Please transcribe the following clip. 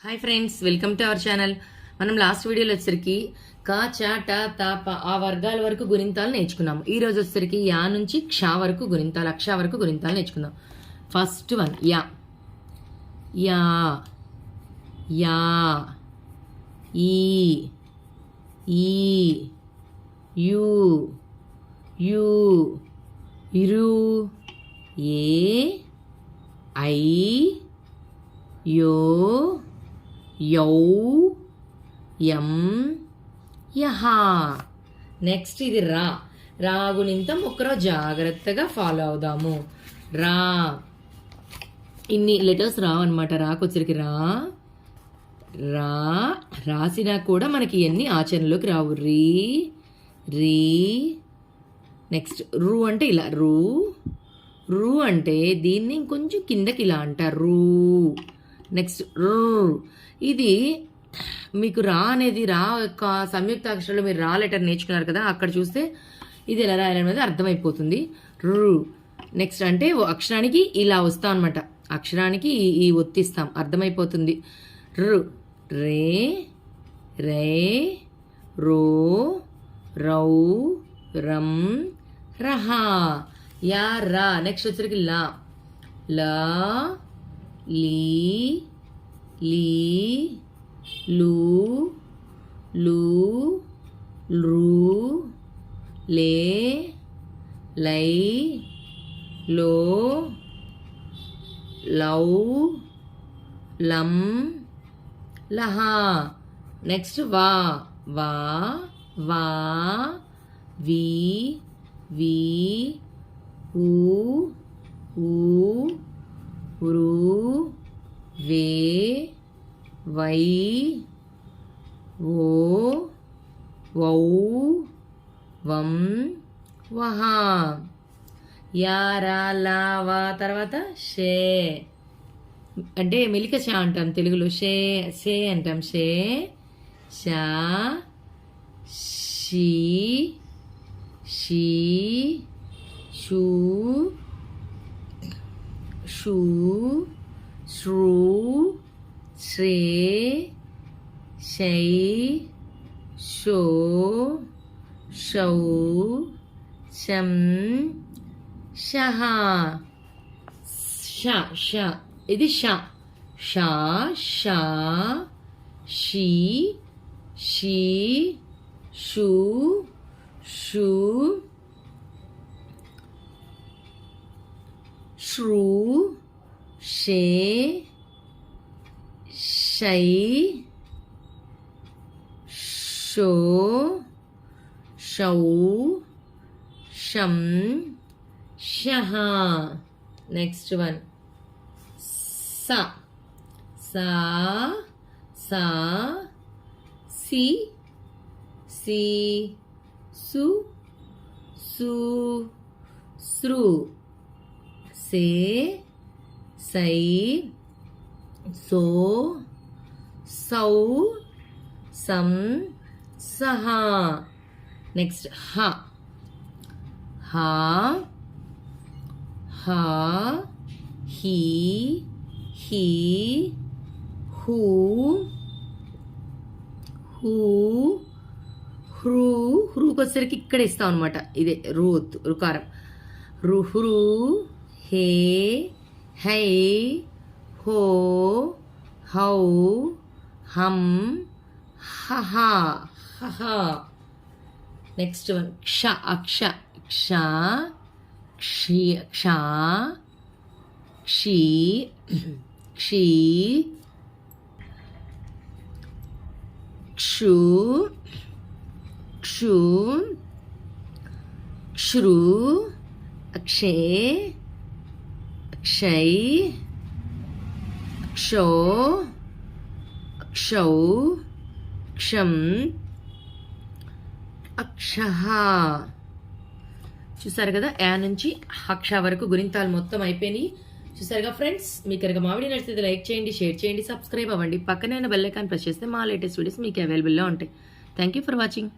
Hi friends, welcome to our channel. మనం last వీడియోలో వచ్చేసరికి కా చా టా తా పా ఆ వర్గాల వరకు గుణింతాలు నేర్చుకున్నాము. ఈ రోజు వచ్చేసరికి యా నుంచి క్షా వరకు గుణింతాలు, అక్షా వరకు గుణింతాలు నేర్చుకుందాం. First one yeah, yeah yeah, ఈ ఈ, యు యు, ఇరు, ఏ ఐ, యో యౌ, యం, యహ. నెక్స్ట్ ఇది రా. రా గుణింతం ఒక్కరోజు జాగ్రత్తగా ఫాలో అవుదాము. రా, ఇన్ని లెటర్స్ రావు అనమాట. రాకొచ్చరికి రా రా రాసినా కూడా మనకి ఇవన్నీ ఆచరణలోకి రావు. రీ రీ. నెక్స్ట్ రు అంటే ఇలా, రు రు అంటే దీన్ని ఇంకొంచెం కిందకి ఇలా అంటారు, రూ. నెక్స్ట్ రు. ఇది మీకు రా అనేది, రా యొక్క సంయుక్త అక్షరాలు మీరు రా లెటర్ నేర్చుకున్నారు కదా, అక్కడ చూస్తే ఇది ఎలా రాయాలనేది అర్థమైపోతుంది. రు. నెక్స్ట్ అంటే అక్షరానికి ఇలా వస్తాం అనమాట, అక్షరానికి ఈ ఒత్తిస్తాం, అర్థమైపోతుంది. రు. రే రే, రో రౌ, రం, రహ. యా రా. నెక్స్ట్ వచ్చరికి లా. లా లీ, లీ, లు, లు, రు, లే, లై, లో, లౌ, లం, లహ. నెక్స్ట్ వా. వా వా, వి వి, ఊ ఊ, ఉరు, వే, వై, ఓ, వౌ, వం, వహ. యారా లావా. తర్వాత షే అంటే మెలిక షా అంటాం తెలుగులో. షే షే అంటాం. షే షా, షీ, షీ, షూ, షూ, శ్రూ, శ్రే, శై, షో, షౌ, శం, షహ. ష ష, ఇది ష. షా షా, షీ, షీ, షూ, షూ, శ్రూ, షే, షై, షో, షౌ, షం, షహ. నెక్స్ట్ వన్ సా. సా సా, సి సి, సు సు, సృ, సే, సై, సో, సౌ, సం, సహ. నెక్స్ట్ హ. హా హా, హీ హీ, హూ హూ, హ్రూ. హ్రూకి వచ్చేసరికి ఇక్కడ ఇస్తాం అనమాట, ఇదే రూ, రుకారం. రుహ్రూ, హే, హై, హో, హౌ, హం, హహ, హహ. నెక్స్ట్ వన్ క్ష. అక్ష. క్ష, క్షి, క్షా, క్షీ, క్షీ, క్షు, క్షు, క్షృ, అక్షే, అక్షై, క్షో, క్షౌ, క్షం, అక్షహ. చూసారు కదా, యా నుంచి అక్ష వరకు గుణింతాలు మొత్తం అయిపోయినాయి. చూసారుగా ఫ్రెండ్స్, మీకు కనుక మా వీడియో నచ్చితే లైక్ చేయండి, షేర్ చేయండి, సబ్స్క్రైబ్ అవ్వండి. పక్కనే ఉన్న బెల్ ఐకాన్ ప్రెస్ చేస్తే మా లేటెస్ట్ వీడియోస్ మీకు అవైలబుల్లో ఉంటాయి. Thank you for watching.